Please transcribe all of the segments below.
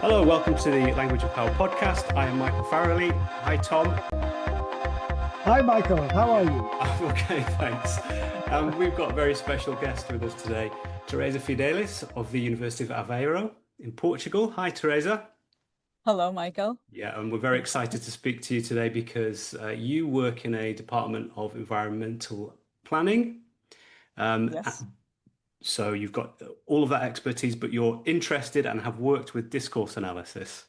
Hello, welcome to the Language of Power podcast. I am Michael Farrelly. Hi, Tom. Hi, Michael. How are you? I'm okay, thanks. We've got a very special guest with us today, Teresa Fidélis of the University of Aveiro in Portugal. Hi, Teresa. Hello, Michael. Yeah, and we're very excited to speak to you today because you work in a department of environmental planning. Yes. So you've got all of that expertise, but you're interested and have worked with discourse analysis.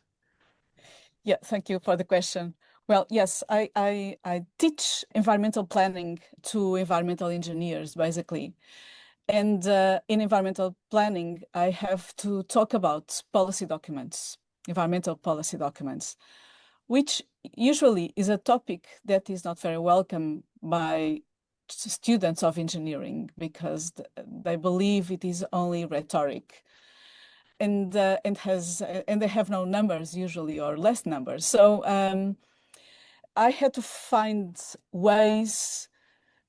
Yeah, thank you for the question. Well, yes, I teach environmental planning to environmental engineers, basically. And in environmental planning, I have to talk about policy documents, environmental policy documents, which usually is a topic that is not very welcome by students of engineering because they believe it is only rhetoric. And they have no numbers usually, or less numbers. So I had to find ways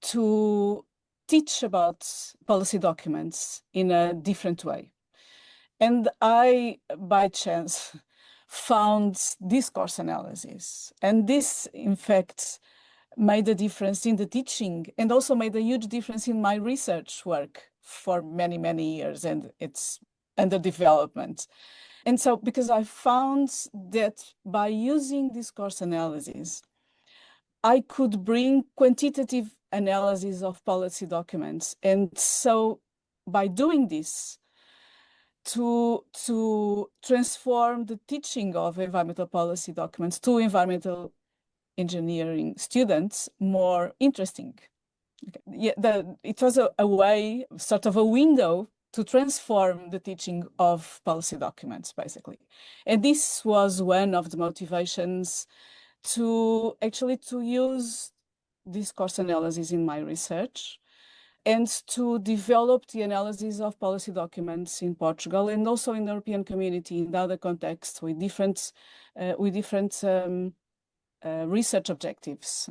to teach about policy documents in a different way. And I, by chance, found discourse analysis. And this, in fact, made a difference in the teaching and also made a huge difference in my research work for many, many years. And it's under development. And so, because I found that by using discourse analysis, I could bring quantitative analysis of policy documents. And so by doing this, to transform the teaching of environmental policy documents to environmental engineering students more interesting. Okay. Yeah, it was a way, sort of a window to transform the teaching of policy documents, basically. And this was one of the motivations to use discourse analysis in my research and to develop the analysis of policy documents in Portugal and also in the European community in other contexts with different research objectives,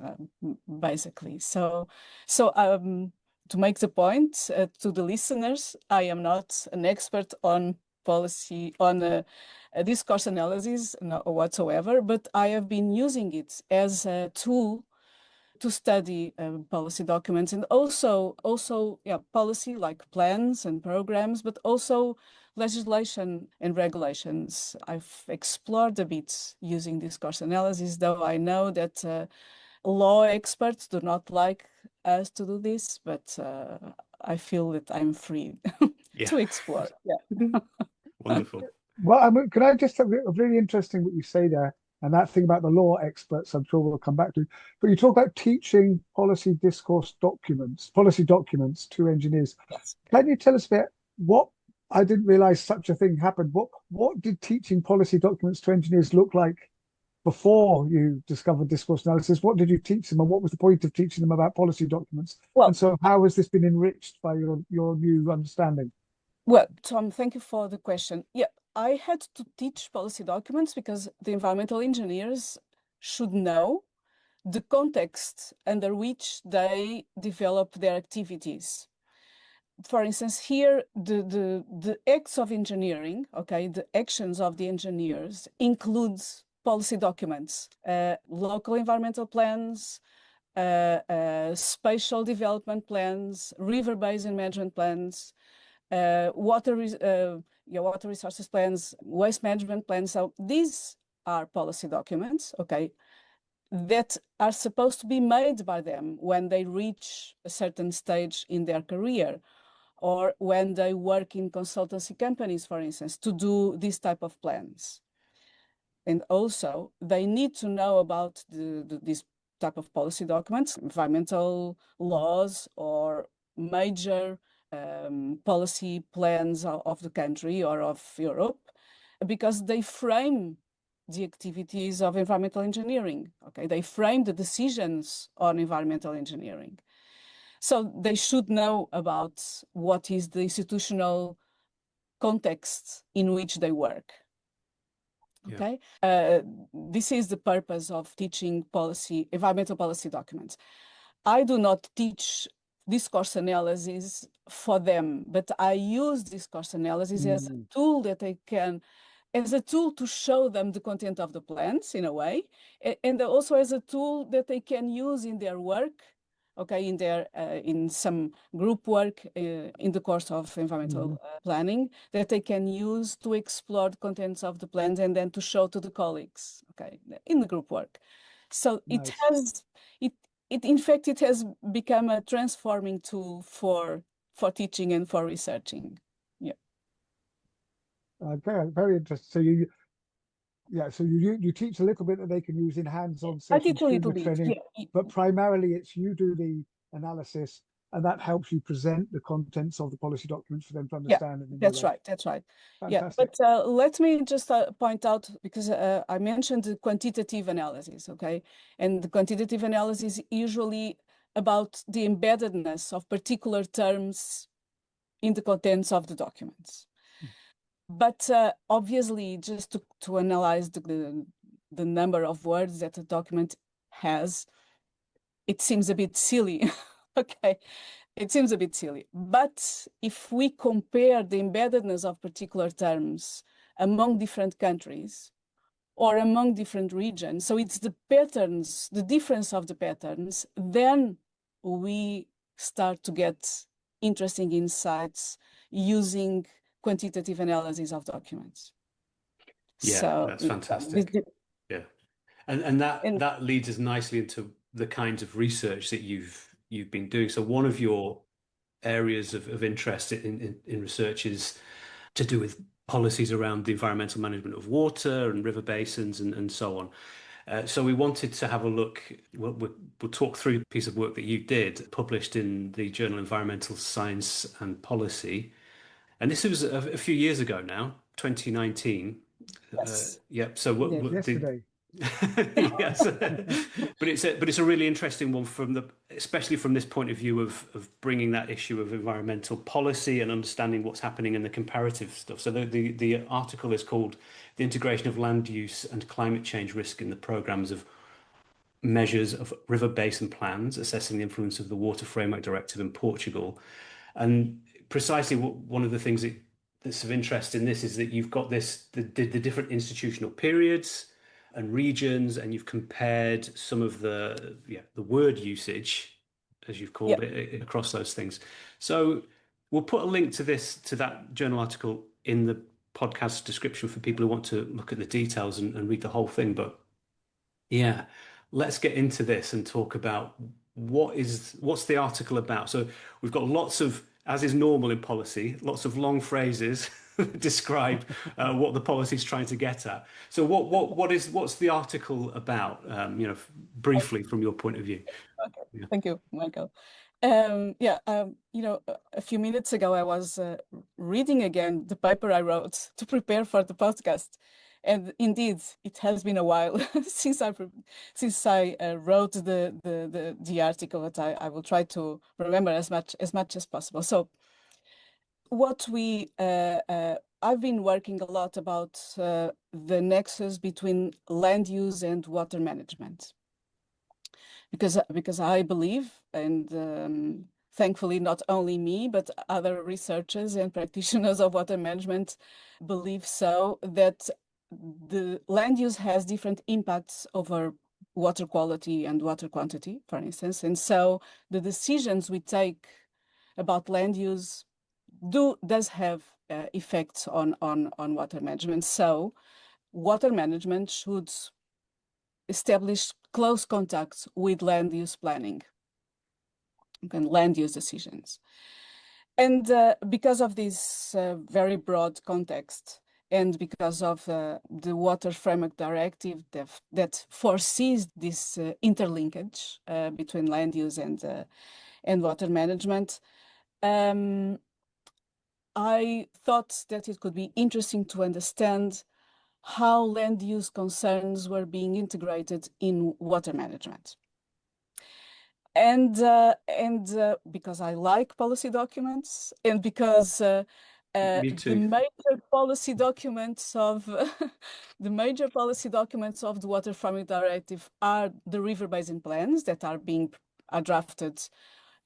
basically. So to make the point to the listeners, I am not an expert on policy, on discourse analysis whatsoever, but I have been using it as a tool to study policy documents and also policy like plans and programs, but also legislation and regulations. I've explored a bit using discourse analysis, though I know that law experts do not like us to do this, but I feel that I'm free to explore. Yeah. Wonderful. Well, can I just have really interesting what you say there, and that thing about the law experts, I'm sure we'll come back to. But you talk about teaching policy documents to engineers. Yes. Can you tell us a bit what? I didn't realize such a thing happened. What did teaching policy documents to engineers look like before you discovered discourse analysis? What did you teach them, and what was the point of teaching them about policy documents? Well, and so how has this been enriched by your new understanding? Well, Tom, thank you for the question. Yeah, I had to teach policy documents because the environmental engineers should know the context under which they develop their activities. For instance, here, the acts of engineering, okay, the actions of the engineers includes policy documents, local environmental plans, spatial development plans, river basin management plans, water resources plans, waste management plans. So these are policy documents, okay, that are supposed to be made by them when they reach a certain stage in their career, or when they work in consultancy companies, for instance, to do this type of plans. And also, they need to know about this type of policy documents, environmental laws, or major policy plans of the country or of Europe, because they frame the activities of environmental engineering. Okay, they frame the decisions on environmental engineering. So they should know about what is the institutional context in which they work. Okay, this is the purpose of teaching environmental policy documents. I do not teach discourse analysis for them, but I use discourse analysis as a tool that they can as a tool to show them the content of the plans in a way, and also as a tool that they can use in their work, okay, in some group work in the course of environmental planning, that they can use to explore the contents of the plans and then to show to the colleagues, okay, in the group work. So Nice. in fact, it has become a transforming tool for teaching and for researching. Yeah. Very, very interesting. So you teach a little bit that they can use in hands-on I sessions teach a during little the bit, training, yeah. but primarily it's you do the analysis, and that helps you present the contents of the policy documents for them to understand. Yeah, that's right. That's right. Fantastic. Yeah, but let me just point out, because I mentioned the quantitative analysis, okay? And the quantitative analysis is usually about the embeddedness of particular terms in the contents of the documents. But obviously, just to analyze the number of words that a document has, it seems a bit silly, okay? It seems a bit silly. But if we compare the embeddedness of particular terms among different countries or among different regions, so it's the patterns, the difference of the patterns, then we start to get interesting insights using quantitative analysis of documents. Yeah, So, that's fantastic. Yeah. And that leads us nicely into the kinds of research that you've been doing. So one of your areas of interest in research is to do with policies around the environmental management of water and river basins and so on. So we wanted to have a look. We'll talk through a piece of work that you did, published in the journal Environmental Science and Policy. And this was a few years ago now, 2019. yes. Yep. So Yesterday. yes, but it's a really interesting one especially from this point of view of bringing that issue of environmental policy and understanding what's happening in the comparative stuff. So the article is called "The Integration of Land Use and Climate Change Risk in the Programs of Measures of River Basin Plans, Assessing the Influence of the Water Framework Directive in Portugal." And precisely one of the things that's of interest in this is that you've got the different institutional periods and regions, and you've compared some of the word usage, as you've called it, across those things. So we'll put a link to that journal article in the podcast description for people who want to look at the details and read the whole thing. But yeah, let's get into this and talk about what's the article about. So we've got lots of, as is normal in policy, lots of long phrases that describe what the policy is trying to get at. So what's the article about? Briefly from your point of view. Okay. Yeah. Thank you, Michael. A few minutes ago, I was reading again the paper I wrote to prepare for the podcast. And indeed, it has been a while since I wrote the article, but I will try to remember as much as possible. So, I've been working a lot about the nexus between land use and water management, because I believe, and thankfully not only me, but other researchers and practitioners of water management believe so, that the land use has different impacts over water quality and water quantity, for instance. And so the decisions we take about land use does have effects on water management. So water management should establish close contacts with land use planning and land use decisions. And because of this very broad context, and because of the Water Framework Directive that foresees this interlinkage between land use and water management, I thought that it could be interesting to understand how land use concerns were being integrated in water management. And because I like policy documents, and because the major policy documents of the Water Framework Directive are the River Basin Plans that are drafted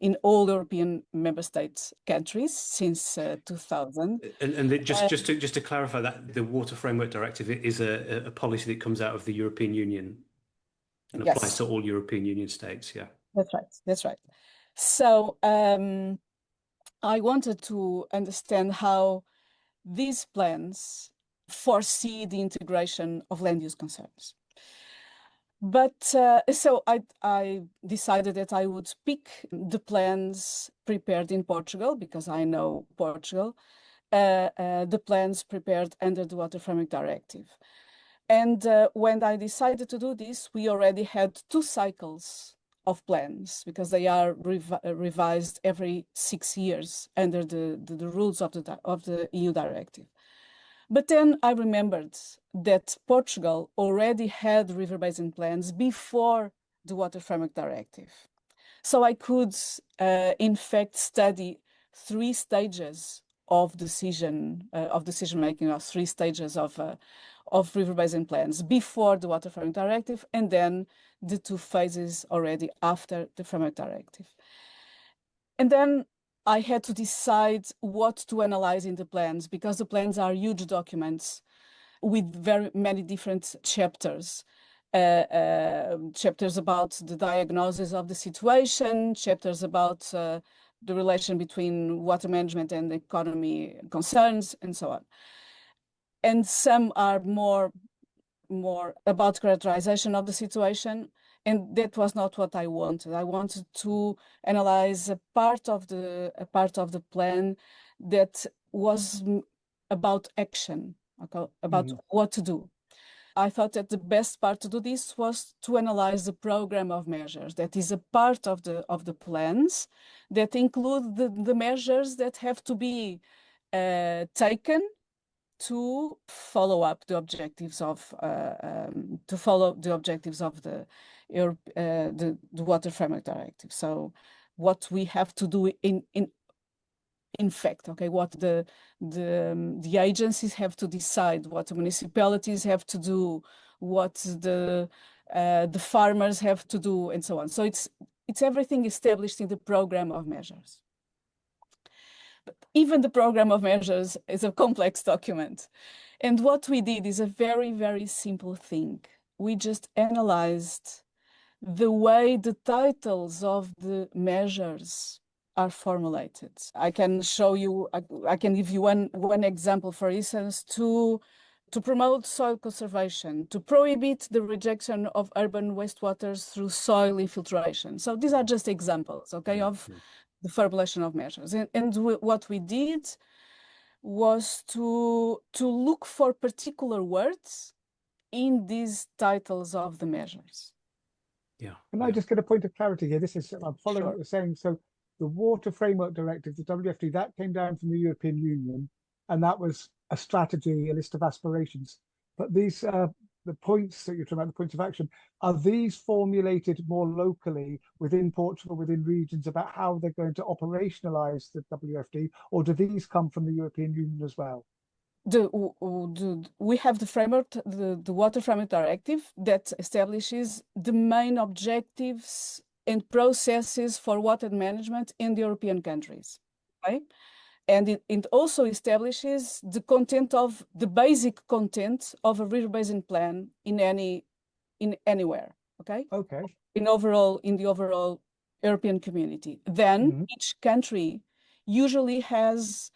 in all European member states countries since 2000. And just to clarify that, the Water Framework Directive is a policy that comes out of the European Union and applies to all European Union states. Yeah, that's right. That's right. So I wanted to understand how these plans foresee the integration of land use concerns. But so I decided that I would pick the plans prepared in Portugal, because I know Portugal, the plans prepared under the Water Framework Directive. And when I decided to do this, we already had 2 cycles of plans, because they are revised every 6 years under the rules of the EU directive. But then I remembered that Portugal already had river basin plans before the Water Framework Directive. So I could, in fact, study 3 stages of decision making, or 3 stages of river basin plans before the Water Framework Directive, and then the 2 phases already after the Framework Directive. And then I had to decide what to analyze in the plans, because the plans are huge documents with very many different chapters. Chapters about the diagnosis of the situation, chapters about the relation between water management and economy concerns, and so on. And some are more about characterization of the situation, and that was not what I wanted. I wanted to analyze a part of the plan that was about action, about what to do. I thought that the best part to do this was to analyze the program of measures that is a part of the plans, that include the measures that have to be taken to follow up the objectives of the Water Framework Directive. So what we have to do in fact, okay, what the agencies have to decide, what the municipalities have to do, what the farmers have to do, and so on. So it's everything established in the program of measures. But even the program of measures is a complex document. And what we did is a very, very simple thing. We just analyzed the way the titles of the measures are formulated. I can show you, I can give you one example, for instance, to promote soil conservation, to prohibit the rejection of urban wastewaters through soil infiltration. So these are just examples, okay, of the formulation of measures. And what we did was to look for particular words in these titles of the measures. Yeah. Can I just get a point of clarity here? This is, I'm following what you're saying. So the Water Framework Directive, the WFD, that came down from the European Union, and that was a strategy, a list of aspirations. But these, the points that you're talking about, the points of action, are these formulated more locally within Portugal, within regions, about how they're going to operationalize the WFD, or do these come from the European Union as well? We have the framework, the Water Framework Directive, that establishes the main objectives and processes for water management in the European countries, right? And it also establishes the content of the basic content of a river basin plan in anywhere, okay? Okay. In the overall European community. Then each country usually has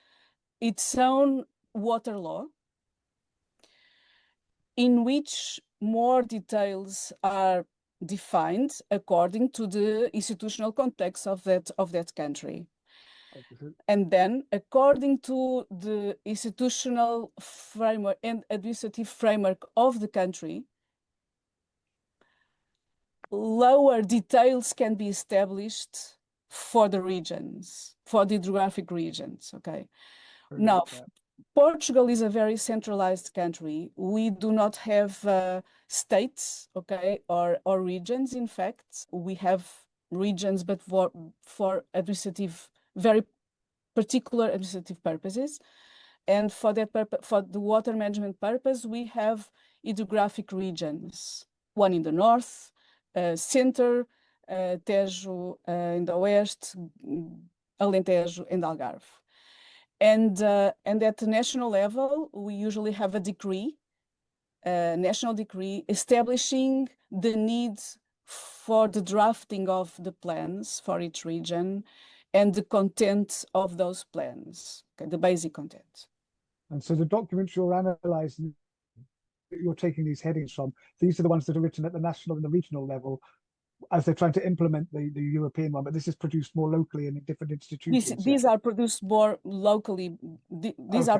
its own water law, in which more details are defined according to the institutional context of that country. And then, according to the institutional framework and administrative framework of the country, lower details can be established for the regions, for the geographic regions, okay? Now, Portugal is a very centralized country. We do not have states, okay, or regions. In fact, we have regions, but for administrative, very particular administrative purposes. And for that purpose, for the water management purpose, we have hydrographic regions, one in the north, center, Tejo in the Oeste, Alentejo and Algarve. And at the national level, we usually have a decree, a national decree, establishing the need for the drafting of the plans for each region and the content of those plans, okay, the basic content. And so the documents you're analysing, that you're taking these headings from, these are the ones that are written at the national and the regional level as they're trying to implement the European one, but this is produced more locally and in different institutions. These are produced more locally. These are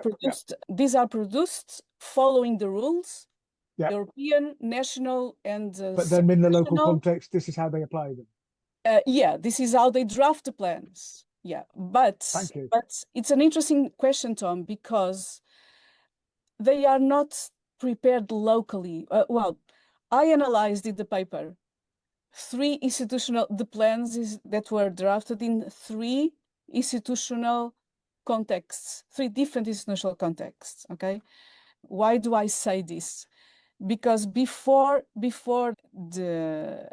produced following the rules, European, national, and but then in the local context, this is how they apply them. Yeah, this is how they draft the plans. Yeah, but it's an interesting question, Tom, because they are not prepared locally. Well, I analyzed in the paper the plans that were drafted in three institutional contexts, three different institutional contexts. Okay, why do I say this? Because before the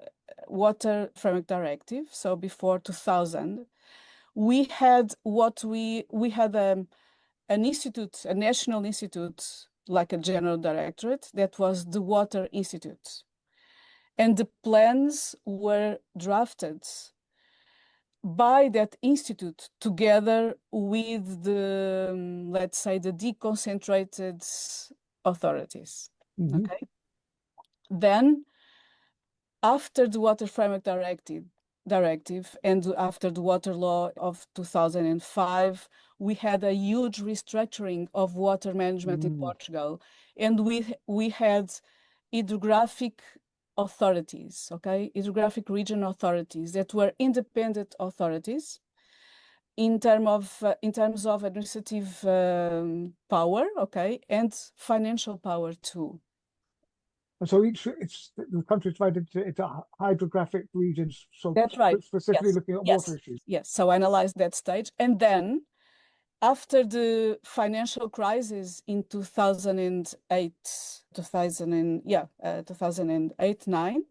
Water Framework Directive, so before 2000, we had an institute, a national institute, like a general directorate, that was the Water Institute. And the plans were drafted by that institute together with the, let's say, the deconcentrated authorities. Okay. Then, after the Water Framework Directive and after the Water Law of 2005, we had a huge restructuring of water management in Portugal, and we had hydrographic authorities, okay, hydrographic region authorities that were independent authorities in terms of administrative power, okay, and financial power too. And so the country is divided into hydrographic regions. So that's right. Specifically looking at water issues. Yes. So I analyzed that stage, and then after the financial crisis in 2008, 2008-9,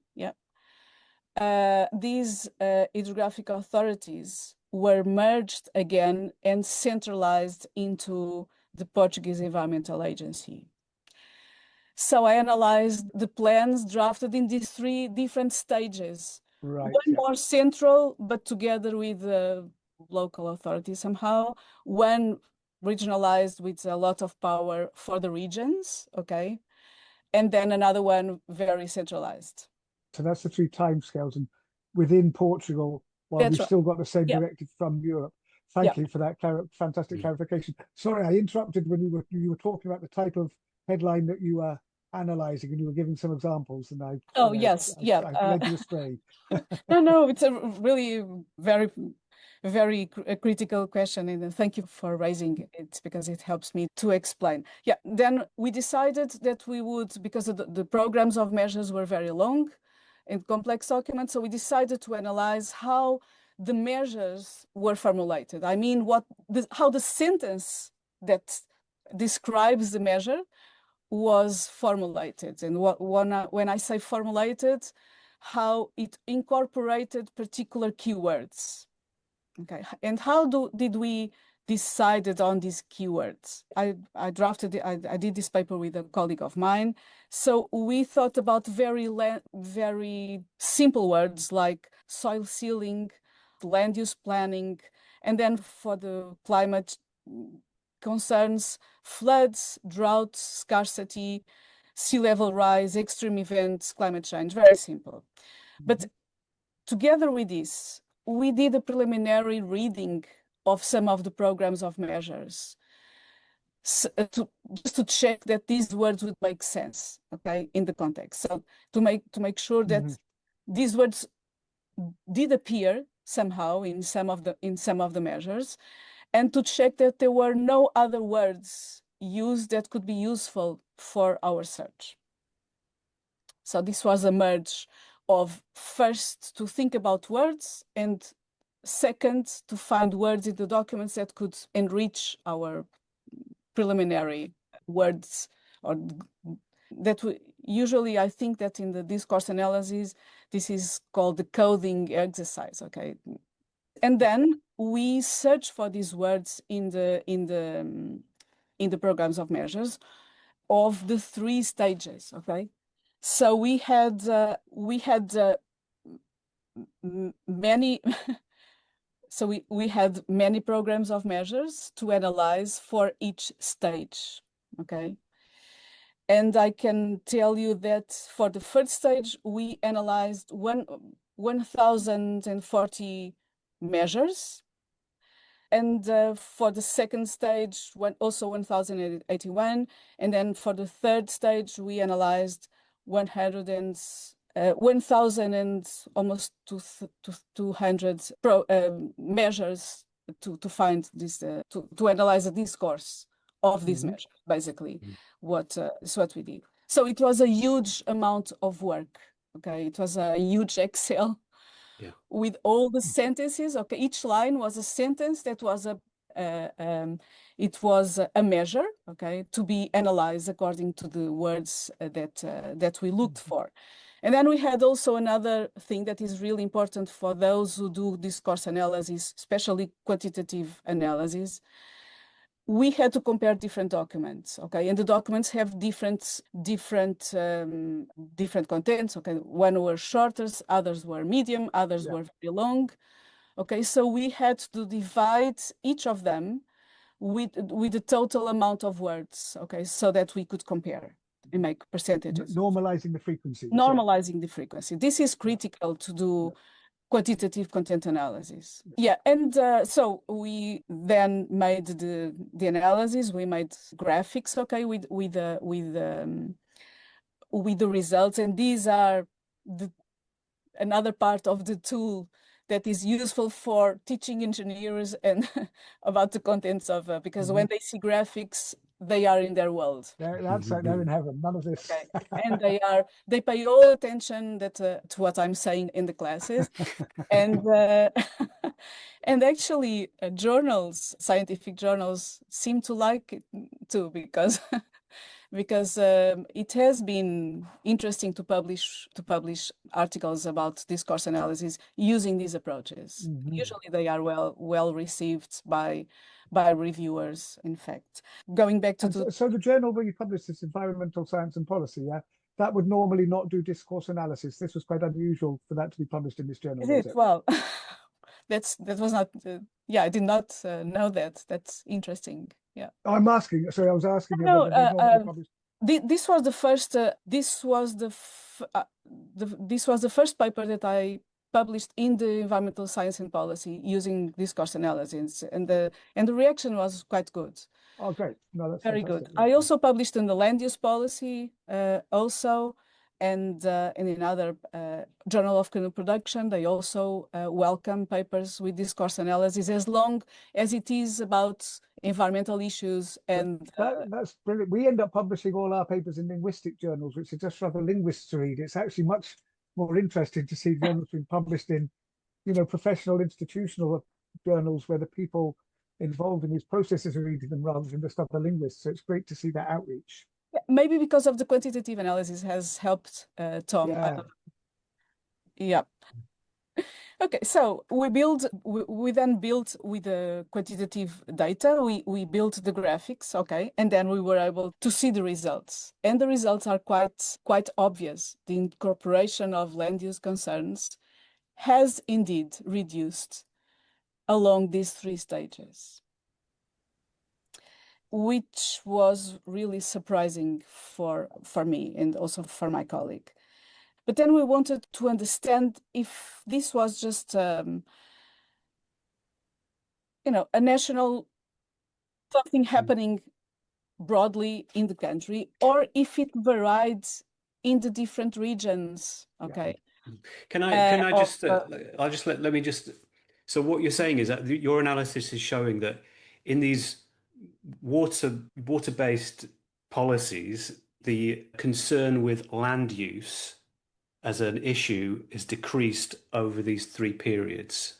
these hydrographic authorities were merged again and centralized into the Portuguese Environmental Agency. So I analyzed the plans drafted in these three different stages. Right. One more central, but together with the local authorities somehow. One regionalized with a lot of power for the regions, okay? And then another one very centralized. So that's the three timescales, and within Portugal, while we've still got the same directive from Europe. Thank you for that fantastic clarification. Sorry, I interrupted when you were talking about the type of headline that you were analysing, and you were giving some examples, and I led you astray. No, it's a really very critical question, and thank you for raising it because it helps me to explain. Yeah, then we decided that we would, because the programs of measures were very long and complex documents, so we decided to analyze how the measures were formulated. I mean, how the sentence that describes the measure was formulated, and when I say formulated, how it incorporated particular keywords. Okay, and how did we decided on these keywords? I did this paper with a colleague of mine. So we thought about very simple words like soil sealing, land use planning, and then for the climate concerns, floods, droughts, scarcity, sea level rise, extreme events, climate change, very simple. But together with this, we did a preliminary reading of some of the programs of measures just to check that these words would make sense, okay, in the context. So to make sure that these words did appear somehow in some of the measures, and to check that there were no other words used that could be useful for our search. So this was a merge of, first, to think about words, and second, to find words in the documents that could enrich our preliminary words, or that usually I think that in the discourse analysis, this is called the coding exercise, okay? And then we search for these words in the programs of measures of the 3 stages, okay? So we had many so we had many programs of measures to analyze for each stage, okay? And I can tell you that for the first stage, we analyzed 1,040 measures. And for the second stage, also 1,081. And then for the third stage, we analyzed 1,000 and almost 200 measures to find this, to analyze the discourse of these measures, basically, what we did. So it was a huge amount of work, okay? It was a huge Excel with all the sentences, okay? Each line was a sentence that was it was a measure, okay, to be analyzed according to the words that we looked for. And then we had also another thing that is really important for those who do discourse analysis, especially quantitative analysis. We had to compare different documents, okay, and the documents have different contents, okay. One were shorter, others were medium, others were very long, okay. So we had to divide each of them with the total amount of words, okay, so that we could compare and make percentages. Normalizing the frequency. Normalizing the frequency. This is critical to do quantitative content analysis. Yeah, and so we then made the analysis. We made graphics, okay, with the results, and these are another part of the tool that is useful for teaching engineers and about the contents of because when they see graphics, they are in their world. That's like they're in heaven. None of this. Okay. And they pay all attention to what I'm saying in the classes, and and actually journals, scientific journals, seem to like it too because because it has been interesting to publish articles about discourse analysis using these approaches. Usually they are well received by reviewers, in fact. Going back to so the journal where you published this, Environmental Science and Policy, that would normally not do discourse analysis. This was quite unusual for that to be published in this journal. Is it? Well, that was not. I did not know that. That's interesting. Yeah. I'm asking. Sorry, I was asking. No, this was the first. This was the first paper that I published in the Environmental Science and Policy using discourse analysis, and the reaction was quite good. Oh, great! No, that's very fantastic. good. I also published in the land use policy, also. And in another Journal of Criminal Production, they also welcome papers with discourse analysis as long as it is about environmental issues. And that's brilliant. We end up publishing all our papers in linguistic journals, which are just for other linguists to read. It's actually much more interesting to see journals being published in, professional institutional journals where the people involved in these processes are reading them rather than just other linguists. So it's great to see that outreach. Maybe because of the quantitative analysis has helped Tom. Yeah. Okay, so we then built with the quantitative data, we built the graphics, okay, and then we were able to see the results. And the results are quite obvious. The incorporation of land use concerns has indeed reduced along these 3 stages, which was really surprising for me and also for my colleague. But then we wanted to understand if this was just, a national something happening broadly in the country, or if it varied in the different regions. Okay. Can I just? I'll just let me just. So what you're saying is that your analysis is showing that in these water-based policies, the concern with land use as an issue is decreased over these 3 periods.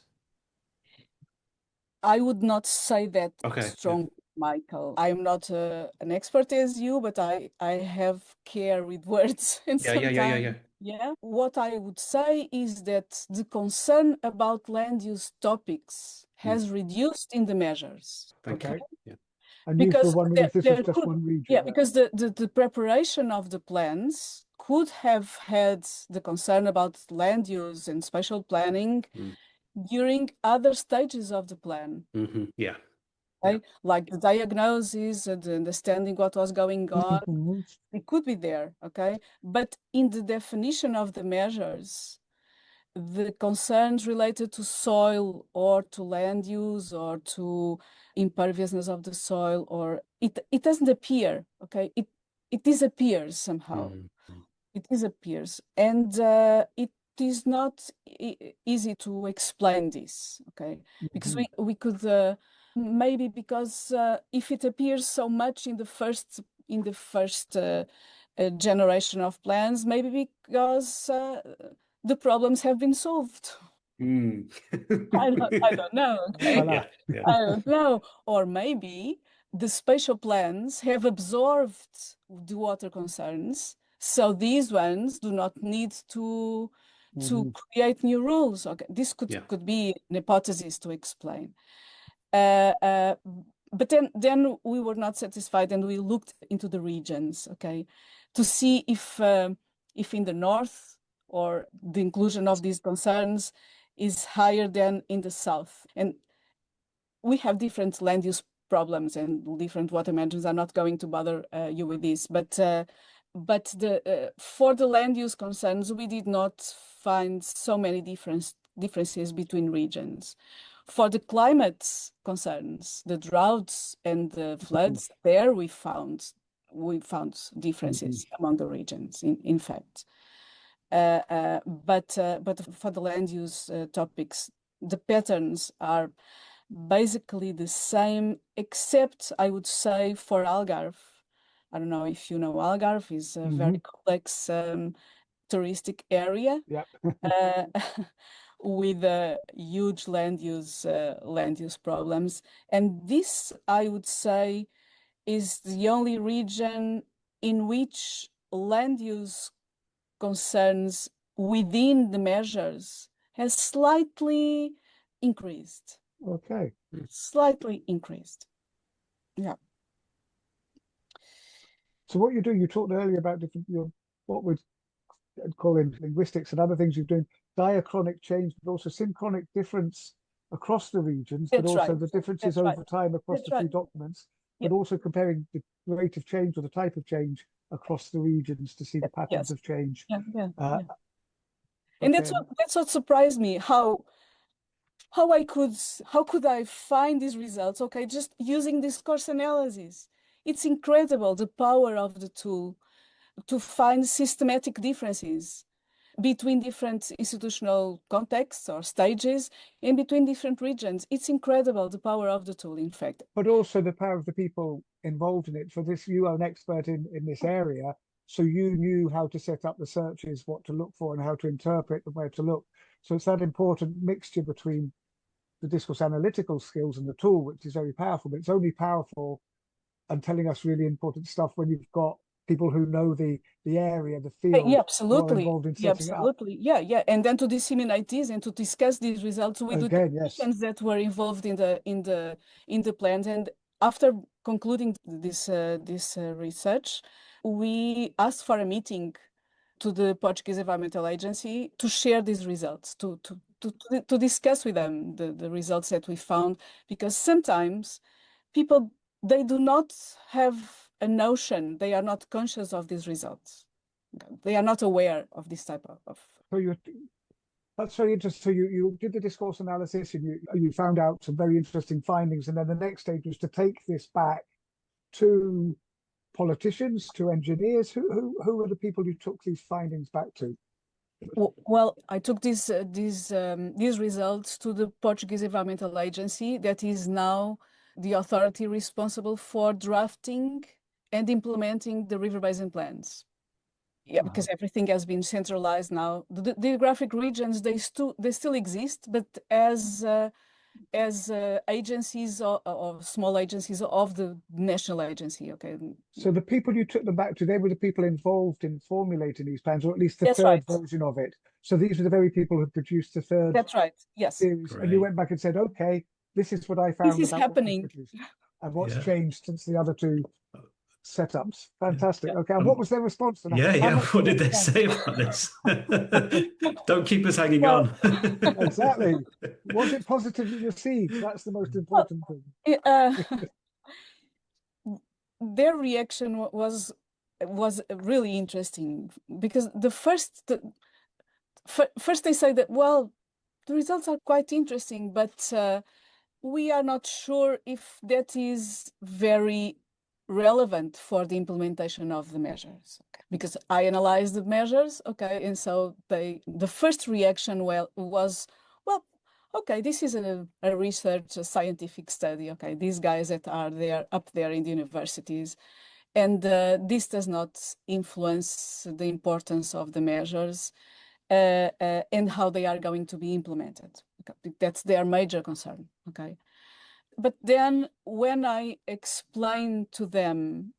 I would not say that strongly. Michael. I'm not an expert as you, but I have care with words, and sometimes, yeah. What I would say is that the concern about land use topics has reduced in the measures. Thank you. Yeah. And you were wondering if this was just one region. Yeah, because the preparation of the plans could have had the concern about land use and spatial planning during other stages of the plan. Yeah. Right? Like the diagnosis and the understanding what was going on, it could be there, okay? But in the definition of the measures, the concerns related to soil or to land use or to imperviousness of the soil, or it doesn't appear, okay? It disappears somehow. It disappears, and it is not easy to explain this, okay? Because we could maybe because if it appears so much in the first generation of plans, maybe because the problems have been solved. I don't know. Okay? I don't know. Or maybe the spatial plans have absorbed the water concerns, so these ones do not need to create new rules. Okay, this could be an hypothesis to explain. But then we were not satisfied, and we looked into the regions, okay, to see if in the north or the inclusion of these concerns is higher than in the south. And we have different land use problems and different water managements. I'm not going to bother you with this, but for the land use concerns, we did not find so many differences between regions. For the climate concerns, the droughts and the floods, there we found differences among the regions, in fact. But for the land use topics, the patterns are basically the same, except I would say for Algarve. I don't know if you know Algarve is a very complex touristic area. Yep. With huge land use problems. And this, I would say, is the only region in which land use concerns within the measures has slightly increased. Okay. Slightly increased. Yeah. So what you do, you talked earlier about different, what we'd call in linguistics and other things you're doing, diachronic change, but also synchronic difference across the regions, but also the differences over time across the three documents, but also comparing the rate of change or the type of change across the regions to see the patterns of change. And that's what surprised me, how could I find these results? Okay, just using discourse analysis. It's incredible, the power of the tool to find systematic differences between different institutional contexts or stages and between different regions. It's incredible, the power of the tool, in fact. But also the power of the people involved in it. For this, you are an expert in this area, so you knew how to set up the searches, what to look for and how to interpret and where to look. So it's that important mixture between the discourse analytical skills and the tool, which is very powerful, but it's only powerful and telling us really important stuff when you've got people who know the area, the field, absolutely, involved in setting absolutely, up. And then to disseminate these and to discuss these results with the technicians that were involved in the plans. And after concluding this research, we asked for a meeting to the Portuguese Environmental Agency to share these results, to discuss with them the results that we found, because sometimes people, they do not have a notion, they are not conscious of these results. They are not aware of this type of. So that's very interesting. So you did the discourse analysis and you found out some very interesting findings. And then the next stage was to take this back to politicians, to engineers. Who were the people you took these findings back to? Well, I took these results to the Portuguese Environmental Agency, that is now the authority responsible for drafting and implementing the river basin plans. Yeah, because everything has been centralized now. The geographic regions, they still exist, but as as agencies or small agencies of the national agency. Okay. So the people you took them back to, they were the people involved in formulating these plans, or at least the That's third right. version of it. So these were the very people who produced the third That's right. Yes. series, and you Great. went back and said, "Okay, this is what I This found is about what was happening. produced and what's Yeah. changed since the other two setups." Fantastic. Yeah. Okay, and what was their response to that? Yeah, How yeah. much What did did they expand? say about this? Don't keep us hanging Well, on. Exactly. Was it positively received? That's the most well, important thing. their reaction was really interesting because first they say that, well, the results are quite interesting, but we are not sure if that is very relevant for the implementation of the measures. Okay. Because I analyzed the measures, okay, and so the first reaction was, well, okay, this is a research, a scientific study, okay, these guys that are there up there in the universities, and this does not influence the importance of the measures and how they are going to be implemented. Okay. That's their major concern, okay? But then when I explain to them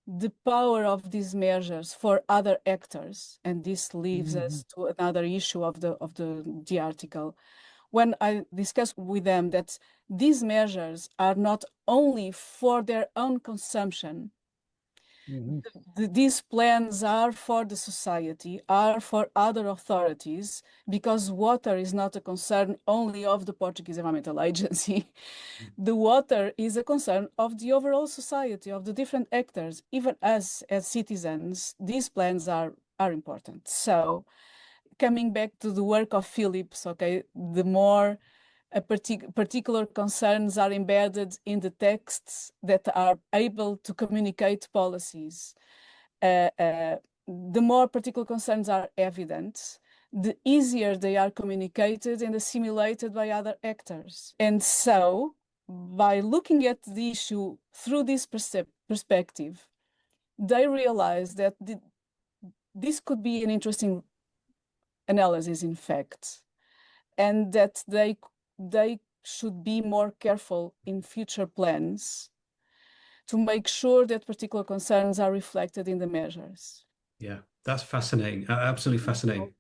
the power of these measures for other actors, and this leads us to another issue of the article, when I discuss with them that these measures are not only for their own consumption, these plans are for the society, are for other authorities, because water is not a concern only of the Portuguese Environmental Agency. The water is a concern of the overall society, of the different actors. Even us as citizens, these plans are important. So coming back to the work of Phillips, okay, the more particular concerns are embedded in the texts that are able to communicate policies, the more particular concerns are evident, the easier they are communicated and assimilated by other actors. And so, by looking at the issue through this perspective, they realize that this could be an interesting analysis, in fact, and that they should be more careful in future plans to make sure that particular concerns are reflected in the measures. Yeah, that's fascinating. Absolutely fascinating.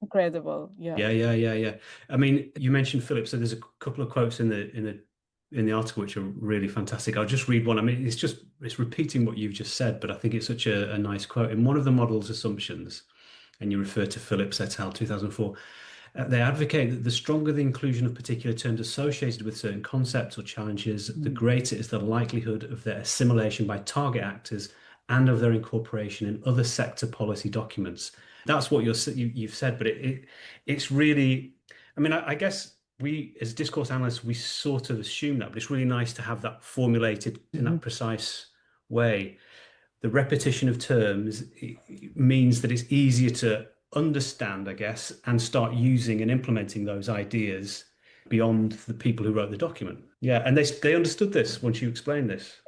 Incredible, yeah. Yeah. I mean, you mentioned Philip, so there's a couple of quotes in the article which are really fantastic. I'll just read one. I mean, it's repeating what you've just said, but I think it's such a nice quote. In one of the model's assumptions, and you refer to Phillips et al. 2004, they advocate that the stronger the inclusion of particular terms associated with certain concepts or challenges, the greater is the likelihood of their assimilation by target actors and of their incorporation in other sector policy documents. That's what you've said, but it's really, I mean, I guess we as discourse analysts, we sort of assume that, but it's really nice to have that formulated in that precise way. The repetition of terms means that it's easier to understand, I guess, and start using and implementing those ideas beyond the people who wrote the document. Yeah, and they understood this once you explained this.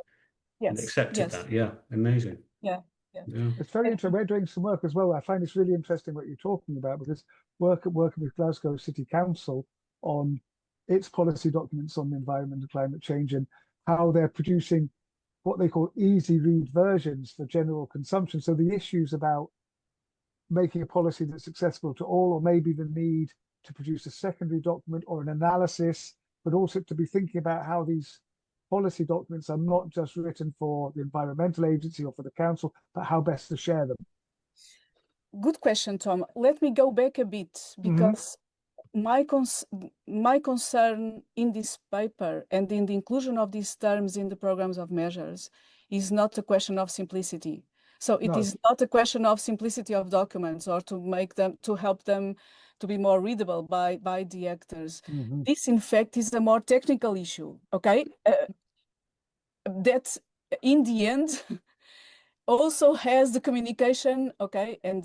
Yes. And accepted yes. that. Yeah, amazing. Yeah. It's very interesting. We're doing some work as well. I find it's really interesting what you're talking about, because working with Glasgow City Council on its policy documents on the environment and climate change, and how they're producing what they call easy read versions for general consumption. So the issues about making a policy that's accessible to all, or maybe the need to produce a secondary document or an analysis, but also to be thinking about how these policy documents are not just written for the environmental agency or for the council, but how best to share them. Good question, Tom. Let me go back a bit, because my concern in this paper and in the inclusion of these terms in the programs of measures is not a question of simplicity. So it is not a question of simplicity of documents or to help them to be more readable by the actors. This, in fact, is a more technical issue, okay? That in the end also has the communication, okay, and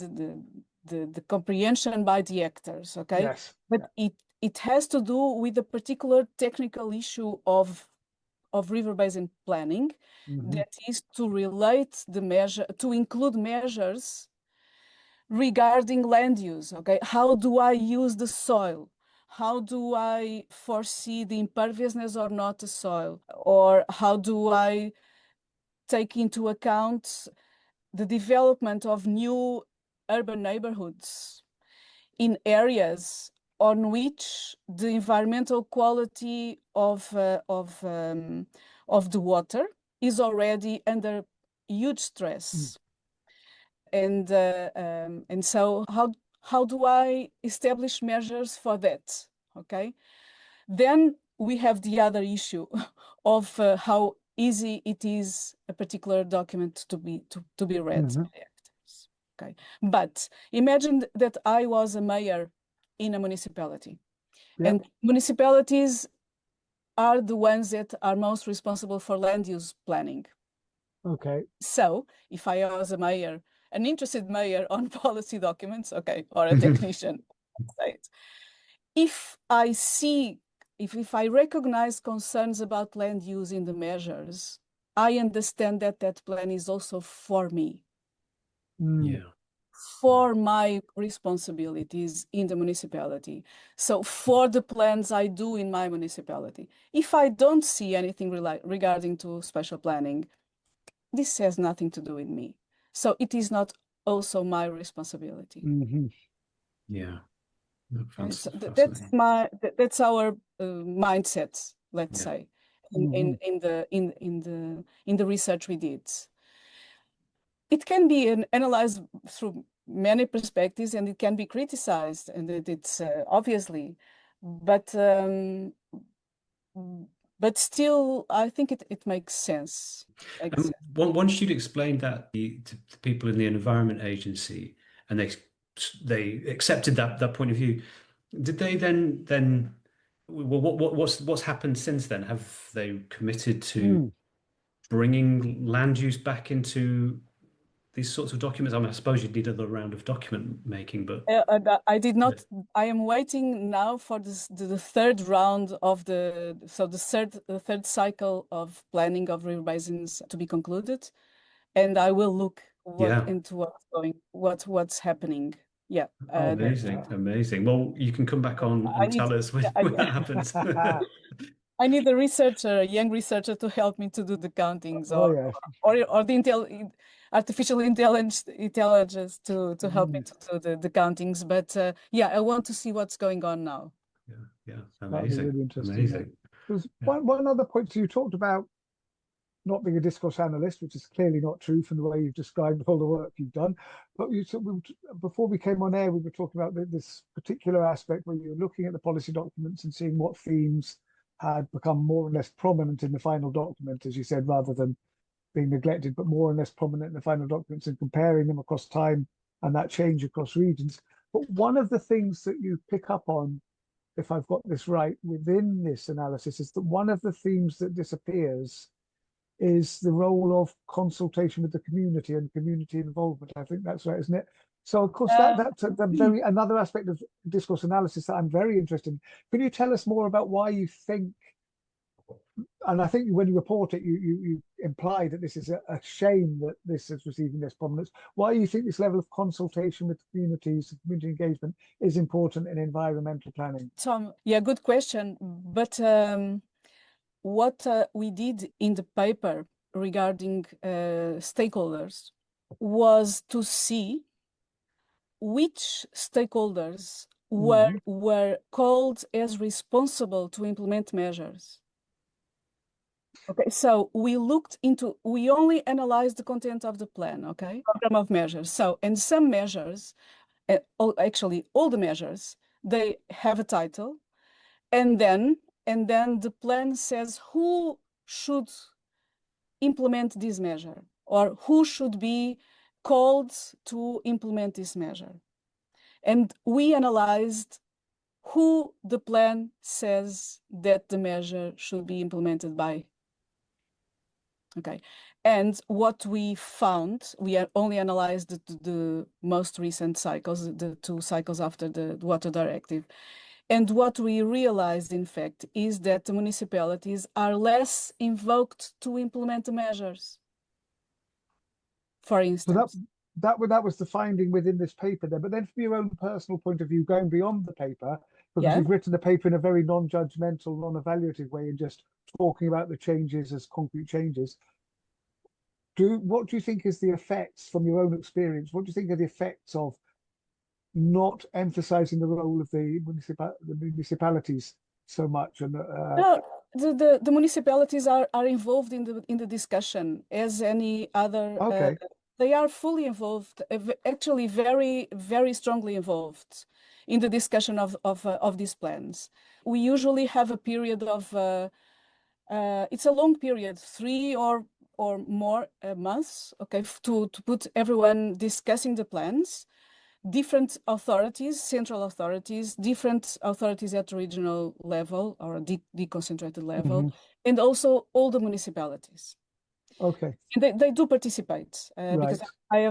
the comprehension by the actors, okay? Yes. But it has to do with a particular technical issue of river basin planning, that is to relate the measure, to include measures regarding land use, okay? How do I use the soil? how do I foresee the imperviousness or not the soil? Or how do I take into account the development of new urban neighborhoods in areas on which the environmental quality of the water is already under huge stress? And so how do I establish measures for that? Okay. Then we have the other issue of how easy it is a particular document to be read by actors. Okay. But imagine that I was a mayor in a municipality. Yep. And municipalities are the ones that are most responsible for land use planning. Okay. So if I was a mayor, an interested mayor on policy documents, okay, or a technician, right? If I recognize concerns about land use in the measures, I understand that that plan is also for me, Yeah. for my responsibilities in the municipality. So for the plans I do in my municipality, if I don't see anything regarding to special planning, this has nothing to do with me. So it is not also my responsibility. Yeah. So Fascinating. that's our mindset, let's Yeah. say, in the research we did. It can be analyzed through many perspectives, and it can be criticized, and it's obviously, but still, I think it makes sense. Once you'd explained that to the people in the Environment Agency, and they accepted that point of view, did they then well, what's happened since then? Have they committed to bringing land use back into these sorts of documents? I mean, I suppose you'd need another round of document making, but I did not. I am waiting now for the third round of the third cycle of planning of river basins to be concluded, and I will look into what's happening. Yeah. Amazing. Well, you can come back on and tell us when that happens. I need a young researcher to help me to do the countings, or the artificial intelligence to help me to do the countings. But yeah, I want to see what's going on now. Yeah, That'd be really interesting. Amazing. There's one other point. So you talked about not being a discourse analyst, which is clearly not true from the way you've described all the work you've done. But before we came on air, we were talking about this particular aspect where you're looking at the policy documents and seeing what themes had become more or less prominent in the final document, as you said, rather than being neglected, but more or less prominent in the final documents, and comparing them across time and that change across regions. But one of the things that you pick up on, if I've got this right, within this analysis is that one of the themes that disappears is the role of consultation with the community and community involvement. I think that's right, isn't it? So of course that's another aspect of discourse analysis that I'm very interested in. Can you tell us more about why you think, and I think when you report it, you imply that this is a shame that this is receiving this prominence. Why do you think this level of consultation with communities, community engagement, is important in environmental planning? Tom, yeah, good question. But what we did in the paper regarding stakeholders was to see which stakeholders were called as responsible to implement measures. Okay, so we only analyzed the content of the plan, okay, program of measures. So, and some measures, actually all the measures, they have a title, and then the plan says who should implement this measure or who should be called to implement this measure. And we analyzed who the plan says that the measure should be implemented by. Okay, and what we found, we only analyzed the most recent cycles, the 2 cycles after the Water Directive. And what we realized, in fact, is that the municipalities are less invoked to implement the measures. For instance. So that was the finding within this paper there. But then from your own personal point of view, going beyond the paper, because Yeah. you've written the paper in a very non-judgmental, non-evaluative way and just talking about the changes as concrete changes. What do you think is the effects from your own experience? What do you think are the effects of not emphasizing the role of the municipalities so much? And No, the municipalities are involved in the discussion as any other. okay, They are fully involved, actually very, very strongly involved in the discussion of these plans. We usually have a period of it's a long period, 3 or more months, okay, to put everyone discussing the plans, different authorities, central authorities, different authorities at regional level or deconcentrated level, hmm, and also all the municipalities. okay, And they do participate because right,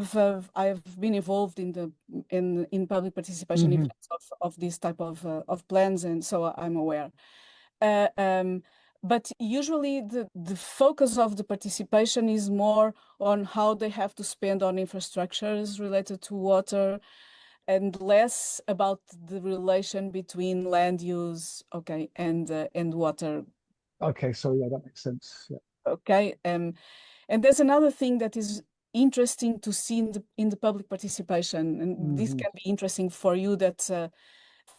I have been involved in public participation hmm, events of this type of plans, and so I'm aware. Uh, um, but usually the focus of the participation is more on how they have to spend on infrastructures related to water and less about the relation between land use, okay, and water, okay. So yeah, that makes sense. Yeah. okay. And there's another thing that is interesting to see in the public participation, and this Hmm. can be interesting for you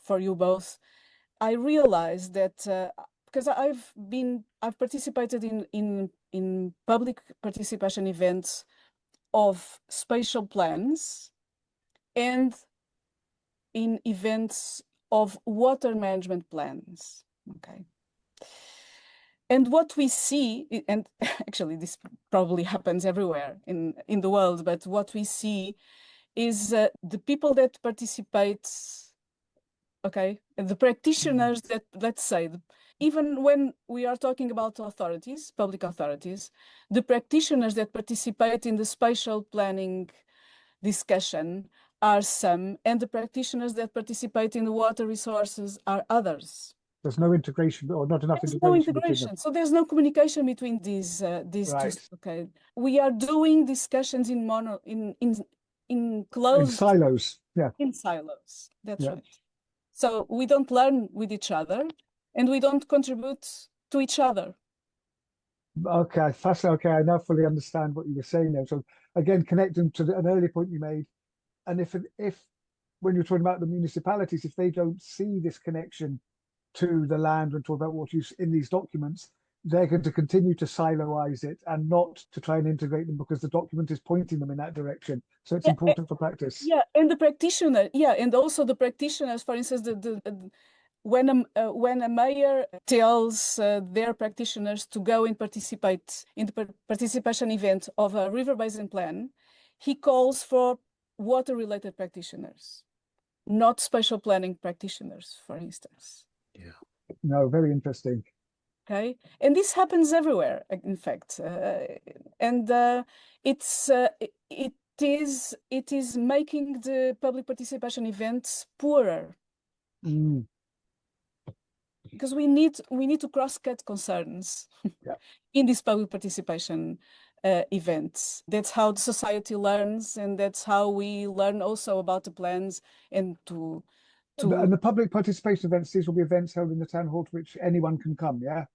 for you both. I realized that because I've participated in public participation events of spatial plans and in events of water management plans. Okay. And what we see, and actually this probably happens everywhere in the world, but what we see is the people that participate, okay, the practitioners that, let's say, even when we are talking about authorities, public authorities, the practitioners that participate in the spatial planning discussion are some, and the practitioners that participate in the water resources are others. There's no integration or not enough There's no integration between them. integration, so there's no communication between these two. Right. Okay, we are doing discussions in In closed silos. Yeah. in silos. That's Yeah. right. So we don't learn with each other, and we don't contribute to each other. Okay. Fascinating. Okay. I now fully understand what you were saying there. So again, connecting to an earlier point you made, and if when you're talking about the municipalities, if they don't see this connection to the land and talk about water use in these documents, they're going to continue to siloize it and not to try and integrate them because the document is pointing them in that direction. So it's Yeah, important for practice. yeah, and the practitioner, yeah, and also the practitioners, for instance, when a mayor tells their practitioners to go and participate in the participation event of a river basin plan, he calls for water-related practitioners, not spatial planning practitioners, for instance. Yeah. No, very interesting. Okay, and this happens everywhere, in fact, and it is making the public participation events poorer Mm, because we need to cross-cut concerns yeah. in these public participation events. That's how the society learns, and that's how we learn also about the plans and And the public participation events, these will be events held in the town hall to which anyone can come, yeah?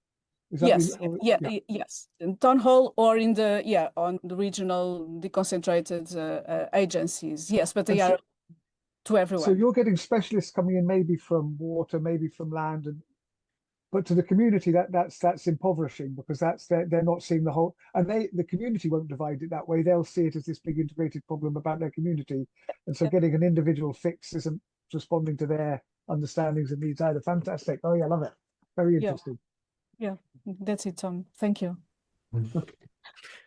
Is that yes, yeah, yeah. yes, in town hall or in on the regional deconcentrated agencies. Yes, but they And are to so everyone. you're getting specialists coming in maybe from water, maybe from land, but to the community that's impoverishing because they're not seeing the whole, and the community won't divide it that way. They'll see it as this big integrated problem about their community, and so getting an individual fix isn't responding to their understandings and needs either. Fantastic. Oh yeah, love it. Very Yeah, interesting. yeah, that's it, Tom. Thank you.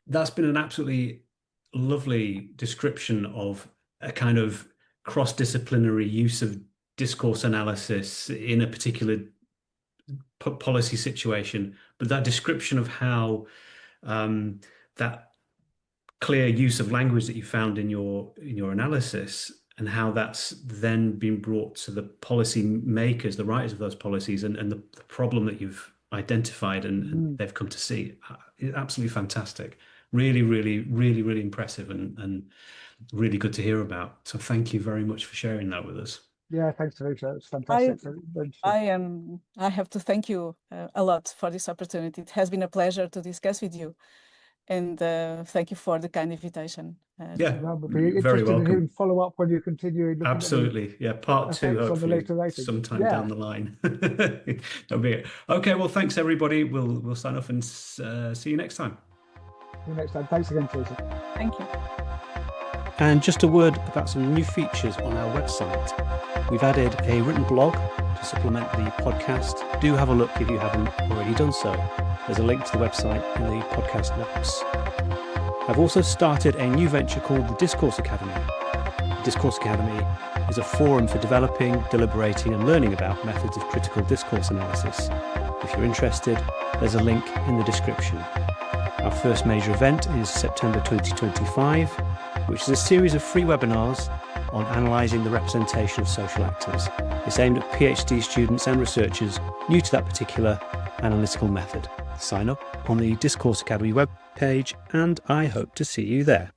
That's been an absolutely lovely description of a kind of cross-disciplinary use of discourse analysis in a particular policy situation, but that description of how that clear use of language that you found in your analysis and how that's then been brought to the policy makers, the writers of those policies, and the problem that you've identified and they've come to see. Absolutely fantastic. Really, really, really, really impressive and really good to hear about. So thank you very much for sharing that with us. Yeah, thanks, Teresa. It's fantastic. Very interesting. I have to thank you a lot for this opportunity. It has been a pleasure to discuss with you, and thank you for the kind invitation. Yeah, Well, we'll be very interested in hearing welcome. follow-up when you continue looking Absolutely. Yeah, at the part two, effects on the hopefully, later rating. sometime Yeah. down the line. That'll be it. Okay, well, thanks, everybody. We'll sign off and see you next time. See you next time. Thanks again, Teresa. Thank you. And just a word about some new features on our website. We've added a written blog to supplement the podcast. Do have a look if you haven't already done so. There's a link to the website in the podcast notes. I've also started a new venture called the Discourse Academy. The Discourse Academy is a forum for developing, deliberating and learning about methods of critical discourse analysis. If you're interested, there's a link in the description. Our first major event is September 2025, which is a series of free webinars on analysing the representation of social actors. It's aimed at PhD students and researchers new to that particular analytical method. Sign up on the Discourse Academy webpage, and I hope to see you there.